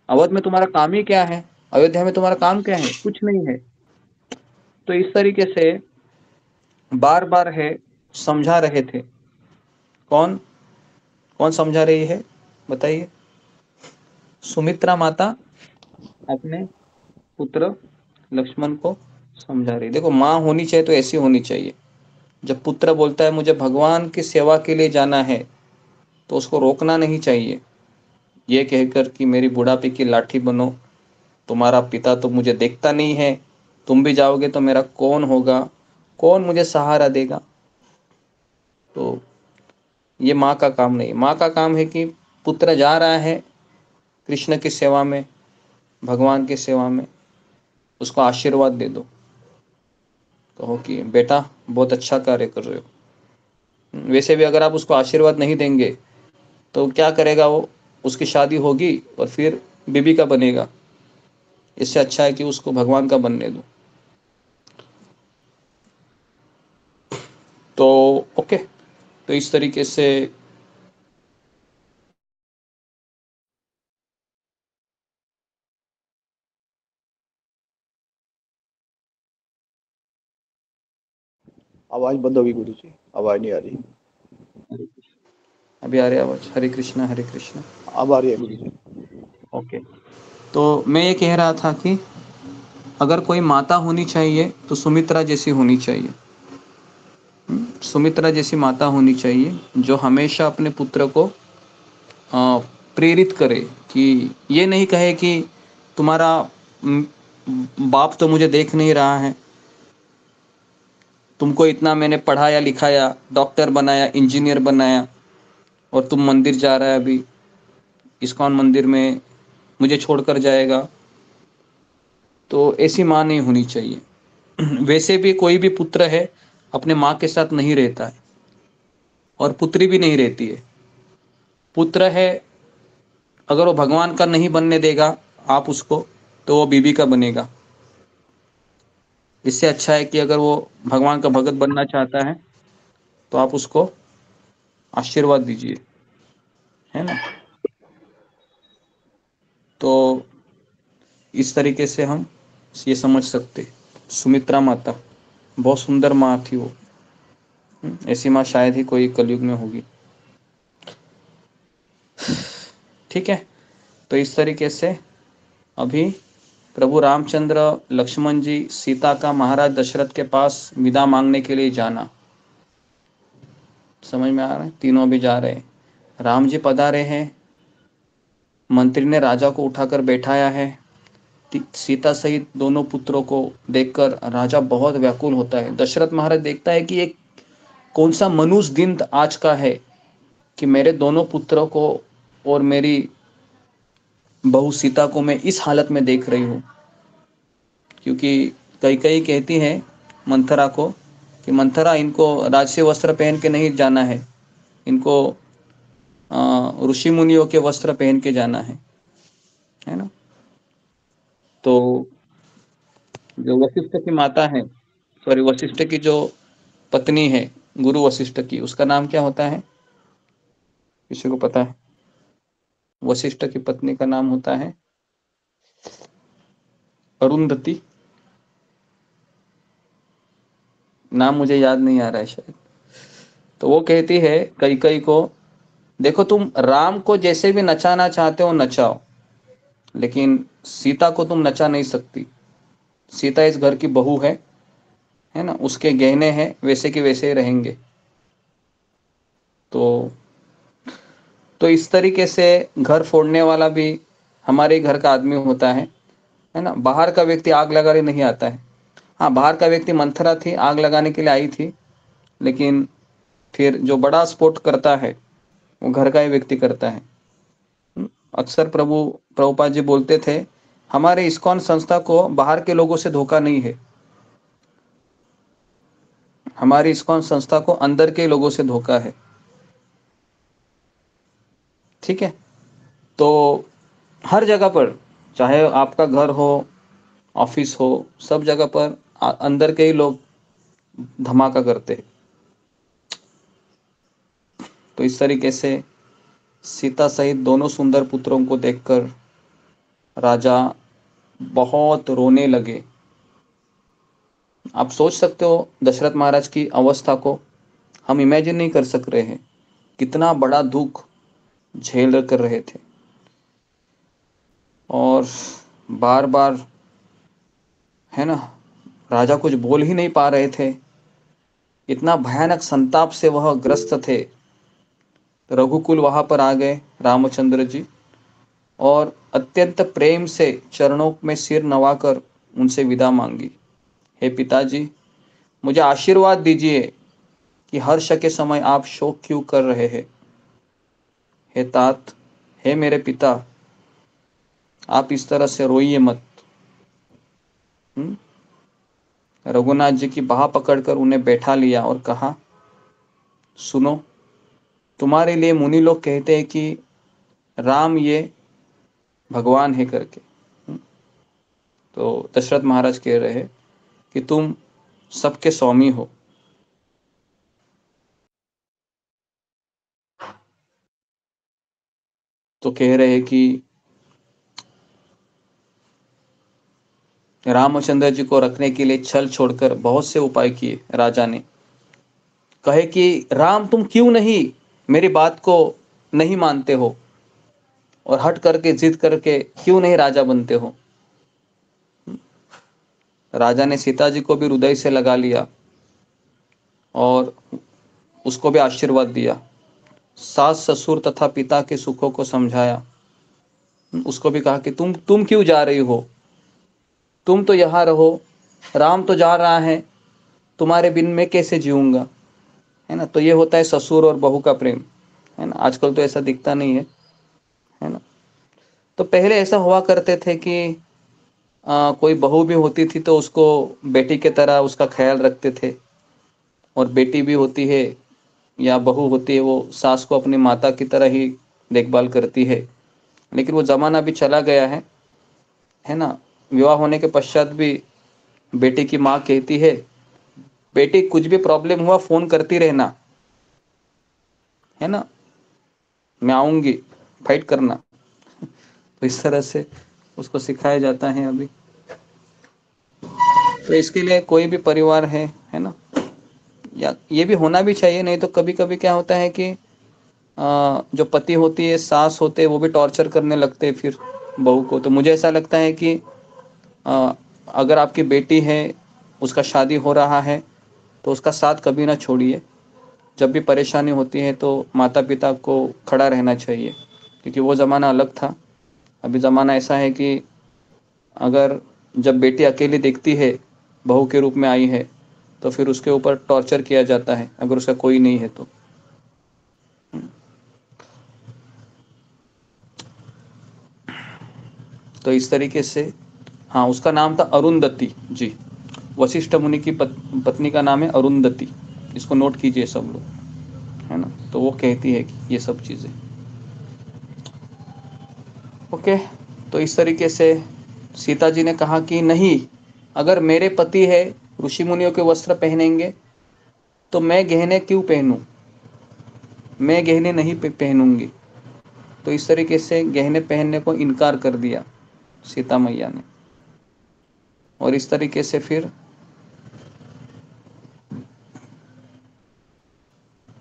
C: अवध में तुम्हारा काम ही क्या है, अयोध्या में तुम्हारा काम क्या है, कुछ नहीं है। तो इस तरीके से बार बार है समझा रहे थे। कौन कौन समझा रही है बताइए। सुमित्रा माता अपने पुत्र लक्ष्मण को समझा रही। देखो, माँ होनी चाहिए तो ऐसी होनी चाहिए। जब पुत्र बोलता है मुझे भगवान की सेवा के लिए जाना है, तो उसको रोकना नहीं चाहिए, ये कहकर कि मेरी बुढ़ापे की लाठी बनो, तुम्हारा पिता तो मुझे देखता नहीं है, तुम भी जाओगे तो मेरा कौन होगा, कौन मुझे सहारा देगा। तो ये माँ का काम नहीं। माँ का काम है कि पुत्र जा रहा है कृष्ण की सेवा में, भगवान की सेवा में, उसको आशीर्वाद दे दो, कहो कि बेटा बहुत अच्छा कार्य कर रहे हो। वैसे भी अगर आप उसको आशीर्वाद नहीं देंगे तो क्या करेगा वो, उसकी शादी होगी और फिर बीबी का बनेगा। इससे अच्छा है कि उसको भगवान का बनने दो। तो ओके, तो इस तरीके से
B: आवाज बंद होगी गुरु जी, आवाज नहीं आ रही।
C: अभी आ रही आवाज। हरे कृष्णा हरे कृष्णा।
B: अब आ रही है गुरु जी।
C: ओके, तो मैं ये कह रहा था कि अगर कोई माता होनी चाहिए तो सुमित्रा जैसी होनी चाहिए। सुमित्रा जैसी माता होनी चाहिए जो हमेशा अपने पुत्र को प्रेरित करे, कि ये नहीं कहे कि तुम्हारा बाप तो मुझे देख नहीं रहा है, तुमको इतना मैंने पढ़ाया लिखाया, डॉक्टर बनाया, इंजीनियर बनाया, और तुम मंदिर जा रहा है अभी, इस्कॉन मंदिर में मुझे छोड़कर जाएगा। तो ऐसी माँ नहीं होनी चाहिए। वैसे भी कोई भी पुत्र है अपने माँ के साथ नहीं रहता है, और पुत्री भी नहीं रहती है। पुत्र है, अगर वो भगवान का नहीं बनने देगा आप उसको, तो वो बीबी का बनेगा। इससे अच्छा है कि अगर वो भगवान का भगत बनना चाहता है तो आप उसको आशीर्वाद दीजिए, है ना। तो इस तरीके से हम ये समझ सकते। सुमित्रा माता बहुत सुंदर माँ थी वो। ऐसी माँ शायद ही कोई कलयुग में होगी। ठीक है, तो इस तरीके से अभी प्रभु रामचंद्र, लक्ष्मण जी, सीता का महाराज दशरथ के पास विदा मांगने के लिए जाना। समझ में आ रहा है? तीनों अभी जा रहे हैं। राम जी पधारे हैं, मंत्री ने राजा को उठाकर बैठाया है। सीता सहित दोनों पुत्रों को देखकर राजा बहुत व्याकुल होता है। दशरथ महाराज देखता है कि एक कौन सा मनुष्य दिन आज का है कि मेरे दोनों पुत्रों को और मेरी बहू सीता को मैं इस हालत में देख रही हूँ। क्योंकि कई कई कहती है मंथरा को कि मंथरा, इनको राजसी वस्त्र पहन के नहीं जाना है, इनको ऋषि मुनियों के वस्त्र पहन के जाना है ना। तो जो वशिष्ठ की माता है, सॉरी वशिष्ठ की जो पत्नी है गुरु वशिष्ठ की, उसका नाम क्या होता है? किसी को पता है? वशिष्ठ की पत्नी का नाम होता है अरुंधति। नाम मुझे याद नहीं आ रहा है शायद। तो वो कहती है कई को, देखो तुम राम को जैसे भी नचाना चाहते हो नचाओ, लेकिन सीता को तुम नचा नहीं सकती। सीता इस घर की बहू है ना, उसके गहने हैं वैसे के वैसे ही रहेंगे। तो इस तरीके से घर फोड़ने वाला भी हमारे घर का आदमी होता है ना। बाहर का व्यक्ति आग लगाने नहीं आता है। हाँ, बाहर का व्यक्ति मंथरा थी, आग लगाने के लिए आई थी, लेकिन फिर जो बड़ा स्फोट करता है वो घर का ही व्यक्ति करता है। अक्सर प्रभुपाद जी बोलते थे, हमारे इस्कॉन संस्था को बाहर के लोगों से धोखा नहीं है, हमारी इस्कॉन संस्था को अंदर के लोगों से धोखा है। ठीक है, तो हर जगह पर, चाहे आपका घर हो, ऑफिस हो, सब जगह पर अंदर के ही लोग धमाका करते हैं। तो इस तरीके से सीता सहित दोनों सुंदर पुत्रों को देखकर राजा बहुत रोने लगे। आप सोच सकते हो दशरथ महाराज की अवस्था को, हम इमेजिन नहीं कर सक रहे हैं कितना बड़ा दुख झेल कर रहे थे। और बार बार, है ना, राजा कुछ बोल ही नहीं पा रहे थे, इतना भयानक संताप से वह ग्रस्त थे। रघुकुल वहां पर आ गए रामचंद्र जी, और अत्यंत प्रेम से चरणों में सिर नवाकर उनसे विदा मांगी। हे पिताजी, मुझे आशीर्वाद दीजिए कि हर्ष के समय आप शोक क्यों कर रहे हैं। हे तात, हे मेरे पिता, आप इस तरह से रोइए मत। रघुनाथ जी की बाह पकड़कर उन्हें बैठा लिया और कहा, सुनो, तुम्हारे लिए मुनि लोग कहते हैं कि राम ये भगवान है करके। तो दशरथ महाराज कह रहे हैं कि तुम सबके स्वामी हो। तो कह रहे हैं कि रामचंद्र जी को रखने के लिए छल छोड़कर बहुत से उपाय किए राजा ने। कहे कि राम, तुम क्यों नहीं मेरी बात को नहीं मानते हो, और हट करके जिद करके क्यों नहीं राजा बनते हो। राजा ने सीता जी को भी हृदय से लगा लिया और उसको भी आशीर्वाद दिया। सास ससुर तथा पिता के सुखों को समझाया। उसको भी कहा कि तुम क्यों जा रही हो, तुम तो यहाँ रहो, राम तो जा रहा है, तुम्हारे बिन मैं कैसे जीऊंगा, है ना। तो ये होता है ससुर और बहू का प्रेम, है ना। आजकल तो ऐसा दिखता नहीं है ना। तो पहले ऐसा हुआ करते थे कि कोई बहू भी होती थी तो उसको बेटी के तरह उसका ख्याल रखते थे, और बेटी भी होती है या बहू होती है वो सास को अपनी माता की तरह ही देखभाल करती है। लेकिन वो ज़माना भी चला गया है ना। विवाह होने के पश्चात भी बेटी की माँ कहती है, बेटी कुछ भी प्रॉब्लम हुआ फ़ोन करती रहना, है ना, मैं आऊँगी, फाइट करना। तो इस तरह से उसको सिखाया जाता है अभी। तो इसके लिए कोई भी परिवार है ना, या ये भी होना भी चाहिए। नहीं तो कभी कभी क्या होता है कि जो पति होती है, सास होते हैं, वो भी टॉर्चर करने लगते हैं फिर बहू को। तो मुझे ऐसा लगता है कि अ, अगर आपकी बेटी है, उसका शादी हो रहा है, तो उसका साथ कभी ना छोड़िए। जब भी परेशानी होती है तो माता पिता को खड़ा रहना चाहिए, क्योंकि वो ज़माना अलग था। अभी ज़माना ऐसा है कि अगर जब बेटी अकेली दिखती है, बहू के रूप में आई है, तो फिर उसके ऊपर टॉर्चर किया जाता है अगर उसका कोई नहीं है तो। तो इस तरीके से, हाँ, उसका नाम था अरुंधति जी। वशिष्ठ मुनि की पत्नी का नाम है अरुंधति। इसको नोट कीजिए सब लोग, है ना। तो वो कहती है कि ये सब चीज़ें। ओके। तो इस तरीके से सीता जी ने कहा कि नहीं, अगर मेरे पति है, ऋषि मुनियों के वस्त्र पहनेंगे, तो मैं गहने क्यों पहनूं, मैं गहने नहीं पहनूंगी। तो इस तरीके से गहने पहनने को इनकार कर दिया सीता मैया ने। और इस तरीके से फिर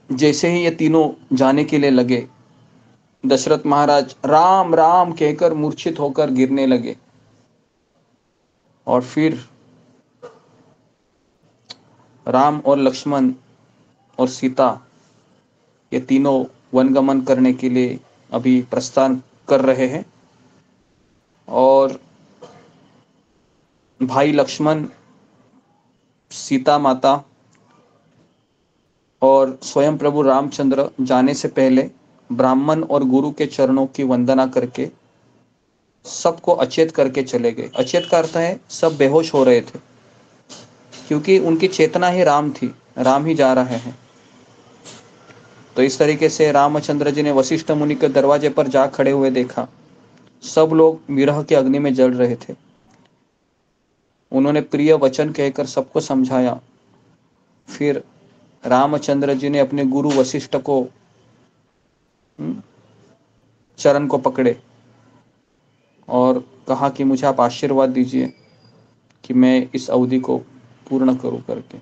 C: जैसे ही ये तीनों जाने के लिए लगे, दशरथ महाराज राम राम कहकर मूर्छित होकर गिरने लगे। और फिर राम और लक्ष्मण और सीता, ये तीनों वनगमन करने के लिए अभी प्रस्थान कर रहे हैं। और भाई लक्ष्मण, सीता माता और स्वयं प्रभु रामचंद्र जाने से पहले ब्राह्मण और गुरु के चरणों की वंदना करके सबको अचेत करके चले गए। अचेत का अर्थ है सब बेहोश हो रहे थे, क्योंकि उनकी चेतना ही राम थी, राम ही जा रहे हैं। तो इस तरीके से रामचंद्र जी ने वशिष्ठ मुनि के दरवाजे पर जा खड़े हुए देखा, सब लोग विरह के अग्नि में जल रहे थे। उन्होंने प्रिय वचन कहकर सबको समझाया। फिर रामचंद्र जी ने अपने गुरु वशिष्ठ को चरण को पकड़े और कहा कि मुझे आप आशीर्वाद दीजिए कि मैं इस अवधि को पूर्ण करूं करके।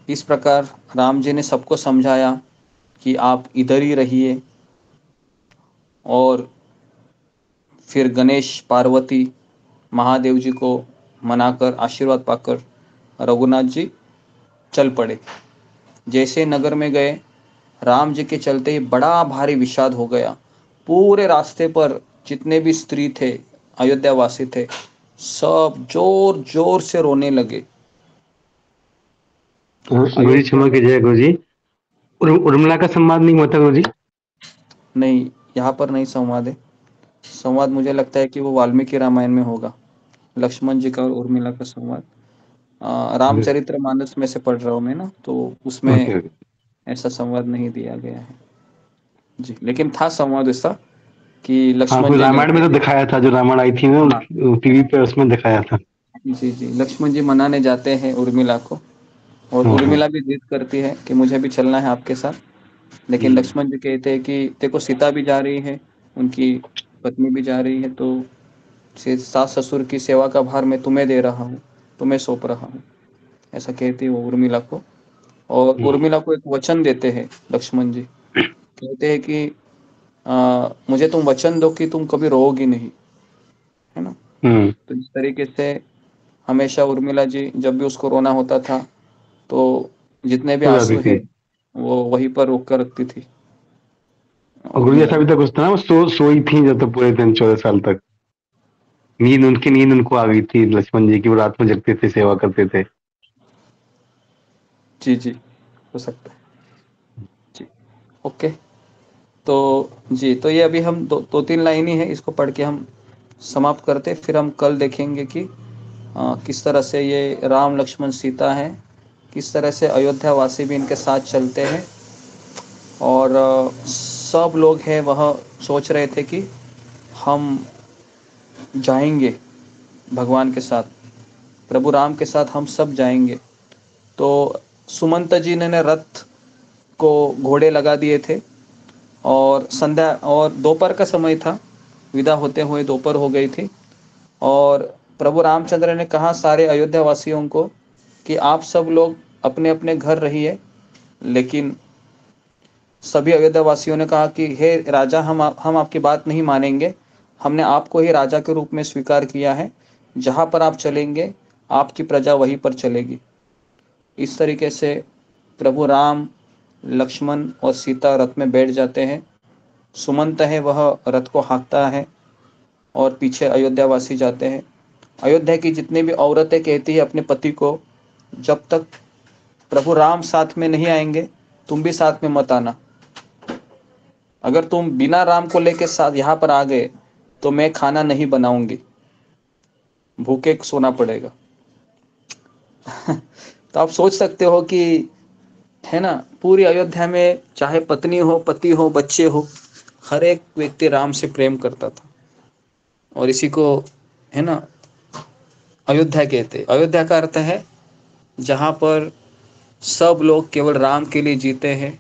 C: इस प्रकार राम जी ने सबको समझाया कि आप इधर ही रहिए। और फिर गणेश, पार्वती, महादेव जी को मनाकर आशीर्वाद पाकर रघुनाथ जी चल पड़े। जैसे नगर में गए, राम जी के चलते ही बड़ा भारी विषाद हो गया। पूरे रास्ते पर जितने भी स्त्री थे, अयोध्या वासी थे, सब जोर जोर से रोने लगे।
E: गुरु जी क्षमा
C: अयोध्या,
E: कीजिए गुरु जी, उर्मिला का संवाद नहीं हुआ था गुरु जी?
C: नहीं, यहाँ पर नहीं संवाद है। संवाद मुझे लगता है कि वो वाल्मीकि रामायण में होगा, लक्ष्मण जी का और उर्मिला का संवाद। रामचरितमानस में से पढ़ रहा हूँ मैं ना, तो उसमें
E: ओके ओके।
C: ऐसा संवाद नहीं दिया गया है जी। लेकिन था संवाद ऐसा कि
E: हाँ,
C: लक्ष्मण
E: कोई
C: जी
E: रामायण में
C: मिलते
E: तो
C: थे।
E: दिखाया था, जो रामायण आई थी ना
C: हाँ
E: टीवी पे, उसमें दिखाया था।
C: जी जी, लक्ष्मण जी मनाने जाते हैं उर्मिला को, और
E: हाँ हाँ।
C: उर्मिला भी जिद करती है कि मुझे भी चलना है आपके साथ। लेकिन
E: हम्म,
C: लक्ष्मण जी कहते हैं कि देखो, सीता भी जा रही है, उनकी पत्नी भी जा रही है, तो सास ससुर की सेवा का भार मैं तुम्हें दे रहा हूँ, तुम्हें सौंप रहा हूँ, ऐसा कहती है वो उर्मिला को। और
E: हम्म,
C: उर्मिला को एक वचन देते हैं लक्ष्मण जी, कहते हैं कि मुझे तुम वचन दो कि तुम कभी रोओगी नहीं, है ना।
E: हम्म,
C: तो इस तरीके से हमेशा उर्मिला जी जब भी उसको रोना होता था, तो जितने भी
E: हो जाती
C: आंसू
E: थी।
C: है वो वहीं पर रोक कर रखती थी।
E: और गुरु जी ऐसा भी तो कुछ था ना, वो सोई थी जब तक पूरे दिन 14 साल तक, नींद उनको आ गई थी लक्ष्मण जी की, वो रात में जगते थे, सेवा करते थे।
C: जी जी, हो सकता है जी। ओके, तो जी, तो ये अभी हम दो तीन लाइन ही है, इसको पढ़ के हम समाप्त करते, फिर हम कल देखेंगे कि किस तरह से ये राम लक्ष्मण सीता है, किस तरह से अयोध्या वासी भी इनके साथ चलते हैं। और सब लोग हैं वह सोच रहे थे कि हम जाएंगे भगवान के साथ, प्रभु राम के साथ हम सब जाएंगे। तो सुमंत जी ने रथ को घोड़े लगा दिए थे, और संध्या और दोपहर का समय था, विदा होते हुए दोपहर हो गई थी। और प्रभु रामचंद्र ने कहा सारे अयोध्या वासियों को कि आप सब लोग अपने अपने घर रहिए, लेकिन सभी अयोध्या वासियों ने कहा कि हे राजा, हम आपकी बात नहीं मानेंगे, हमने आपको ही राजा के रूप में स्वीकार किया है, जहाँ पर आप चलेंगे आपकी प्रजा वहीं पर चलेगी। इस तरीके से प्रभु राम, लक्ष्मण और सीता रथ में बैठ जाते हैं। सुमंत है वह रथ को हाँकता है और पीछे अयोध्या वासी जाते हैं। अयोध्या की जितनी भी औरतें कहती है अपने पति को, जब तक प्रभु राम साथ में नहीं आएंगे तुम भी साथ में मत आना, अगर तुम बिना राम को लेके साथ यहाँ पर आ गए तो मैं खाना नहीं बनाऊंगी, भूखे सोना पड़ेगा। तो आप सोच सकते हो कि, है ना, पूरी अयोध्या में चाहे पत्नी हो, पति हो, बच्चे हो, हर एक व्यक्ति राम से प्रेम करता था। और इसी को, है ना, अयोध्या कहते। अयोध्या का अर्थ है जहाँ पर सब लोग केवल राम के लिए जीते हैं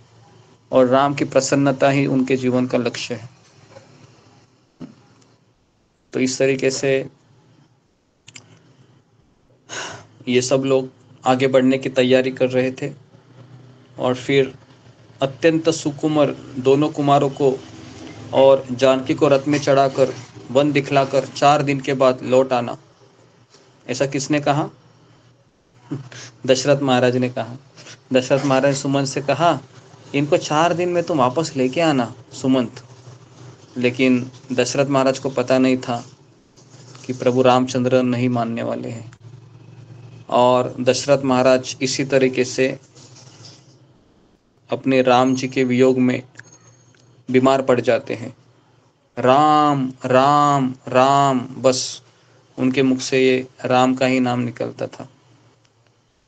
C: और राम की प्रसन्नता ही उनके जीवन का लक्ष्य है। तो इस तरीके से ये सब लोग आगे बढ़ने की तैयारी कर रहे थे। और फिर अत्यंत सुकुमार दोनों कुमारों को और जानकी को रथ में चढ़ाकर वन दिखलाकर 4 दिन के बाद लौट आना, ऐसा किसने कहा? दशरथ महाराज ने कहा। दशरथ महाराज सुमंत से कहा, इनको 4 दिन में तुम वापस लेके आना सुमंत। लेकिन दशरथ महाराज को पता नहीं था कि प्रभु रामचंद्र नहीं मानने वाले हैं। और दशरथ महाराज इसी तरीके से अपने राम जी के वियोग में बीमार पड़ जाते हैं। राम राम राम, बस उनके मुख से ये राम का ही नाम निकलता था।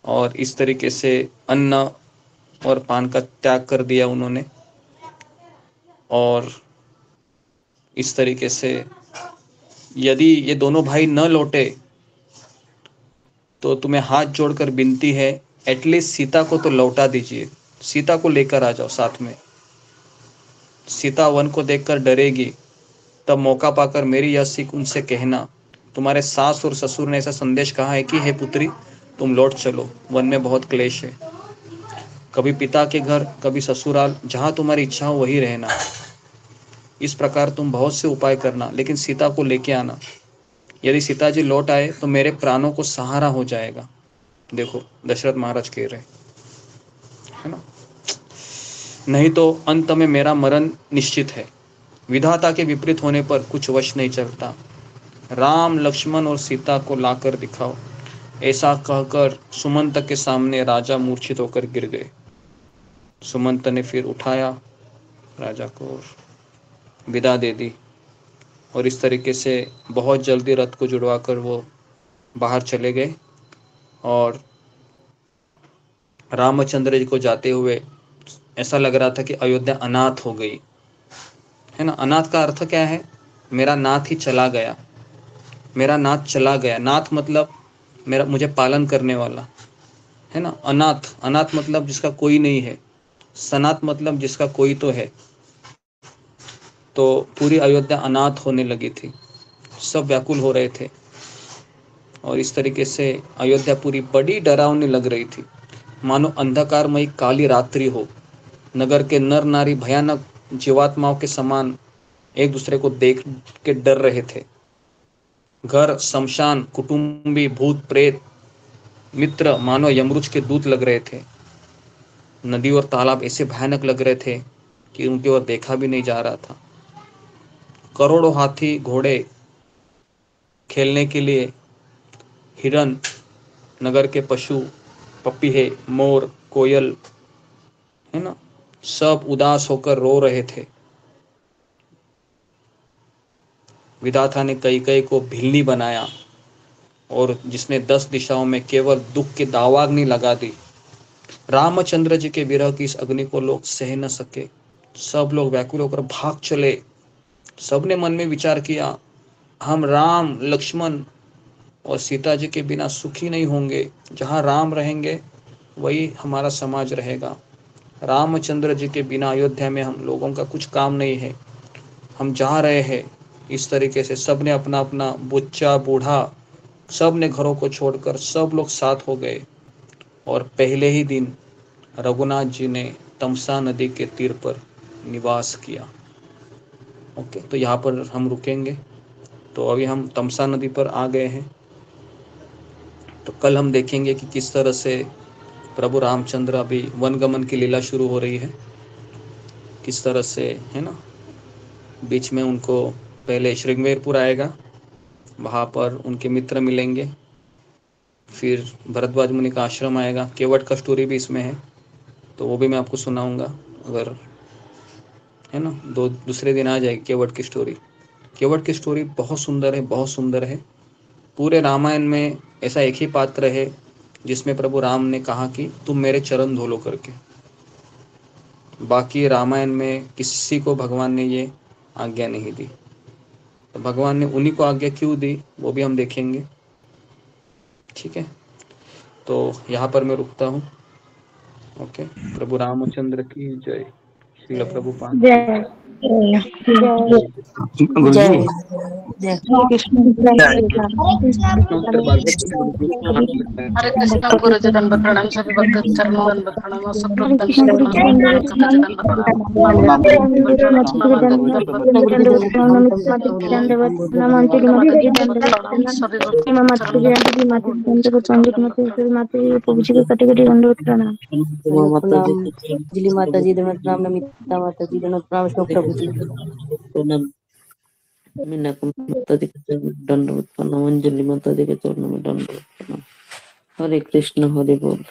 C: और इस तरीके से अन्न और पान का त्याग कर दिया उन्होंने। और इस तरीके से यदि ये दोनों भाई न लौटे तो तुम्हें हाथ जोड़कर विनती है, एटलीस्ट सीता को तो लौटा दीजिए, सीता को लेकर आ जाओ साथ में। सीता वन को देखकर डरेगी, तब मौका पाकर मेरी यह सीख उनसे कहना, तुम्हारे सास और ससुर ने ऐसा संदेश कहा है कि हे पुत्री, तुम लौट चलो, वन में बहुत क्लेश है। कभी पिता के घर, कभी ससुराल, जहाँ तुम्हारी इच्छा हो वही रहना। इस प्रकार तुम बहुत से उपाय करना, लेकिन सीता को लेके आना। यदि सीता जी लौट आए तो मेरे प्राणों को सहारा हो जाएगा। देखो दशरथ महाराज कह रहे है ना, नहीं तो अंत में मेरा मरण निश्चित है। विधाता के विपरीत होने पर कुछ वश नहीं चलता। राम, लक्ष्मण और सीता को लाकर दिखाओ। ऐसा कहकर सुमंत के सामने राजा मूर्छित होकर गिर गए। सुमंत ने फिर उठाया राजा को और विदा दे दी। और इस तरीके से बहुत जल्दी रथ को जुड़वाकर वो बाहर चले गए। और रामचंद्र जी को जाते हुए ऐसा लग रहा था कि अयोध्या अनाथ हो गई, है ना। अनाथ का अर्थ क्या है? मेरा नाथ ही चला गया, मेरा नाथ चला गया। नाथ मतलब मेरा, मुझे पालन करने वाला, है ना। अनाथ, अनाथ मतलब जिसका कोई नहीं है। सनाथ मतलब जिसका कोई तो है। तो पूरी अयोध्या अनाथ होने लगी थी, सब व्याकुल हो रहे थे। और इस तरीके से अयोध्या पूरी बड़ी डरावनी लग रही थी, मानो अंधकारमयी काली रात्रि हो। नगर के नर नारी भयानक जीवात्माओं के समान एक दूसरे को देख के डर रहे थे। घर, शमशान, कुटुंबी, भूत प्रेत, मित्र मानो यमरुच के दूत लग रहे थे। नदी और तालाब ऐसे भयानक लग रहे थे कि उनकी ओर देखा भी नहीं जा रहा था। करोड़ों हाथी घोड़े खेलने के लिए, हिरन, नगर के पशु, पपीहे, मोर, कोयल, है ना, सब उदास होकर रो रहे थे। विधाता ने कई को भिल्ली बनाया और जिसने 10 दिशाओं में केवल दुख की दावाग्नि लगा दी। रामचंद्र जी के विरह की इस अग्नि को लोग सह न सके। सब लोग व्याकुल होकर भाग चले। सबने मन में विचार किया, हम राम, लक्ष्मण और सीता जी के बिना सुखी नहीं होंगे। जहाँ राम रहेंगे वही हमारा समाज रहेगा। रामचंद्र जी के बिना अयोध्या में हम लोगों का कुछ काम नहीं है। हम जा रहे हैं। इस तरीके से सब ने अपना अपना बच्चा, बूढ़ा, सब ने घरों को छोड़कर सब लोग साथ हो गए और पहले ही दिन रघुनाथ जी ने तमसा नदी के तीर पर निवास किया। ओके, तो यहाँ पर हम रुकेंगे। तो अभी हम तमसा नदी पर आ गए हैं। तो कल हम देखेंगे कि किस तरह से प्रभु रामचंद्र अभी वनगमन की लीला शुरू हो रही है, किस तरह से, है ना। बीच में उनको पहले श्रृंगवेरपुर आएगा, वहाँ पर उनके मित्र मिलेंगे। फिर भरद्वाज मुनि का आश्रम आएगा। केवट का स्टोरी भी इसमें है, तो वो भी मैं आपको सुनाऊंगा अगर, है ना, दूसरे दिन आ जाएगी केवट की स्टोरी। केवट की स्टोरी बहुत सुंदर है, बहुत सुंदर है। पूरे रामायण में ऐसा एक ही पात्र है जिसमें प्रभु राम ने कहा कि तुम मेरे चरण धो लो करके। बाकी रामायण में किसी को भगवान ने ये आज्ञा नहीं दी। तो भगवान ने उन्हीं को आज्ञा क्यों दी वो भी हम देखेंगे। ठीक है, तो यहाँ पर मैं रुकता हूँ। ओके, प्रभु रामचंद्र की जय। श्रील प्रभुपाद की
D: जय
E: गुरु
D: जय
E: जी
D: जय कृष्ण
C: नमस्कार भार्गव जी, गुरु जी का हाथ लगता है।
F: हरे कृष्ण गुरु जी दंड प्रणाम सभी भक्त चरणों दंड प्रणाम सुप्रभु दंड प्रणाम भक्त जी दंड प्रणाम
B: प्रणाम गुरु जी,
F: दंड प्रणाम
B: प्रणाम प्रणाम गुरु जी,
F: प्रणाम सभी भक्त चरणों
D: अंजलि माता जी दंड प्रणाम, नमिता माता जी दंड प्रणाम, अशोक प्रभु जी प्रणाम, मीना माता जी के दंडवत प्रणाम, अंजलि माता जी के चरणों में दंडवत प्रणाम। हरे कृष्ण हरे बोल।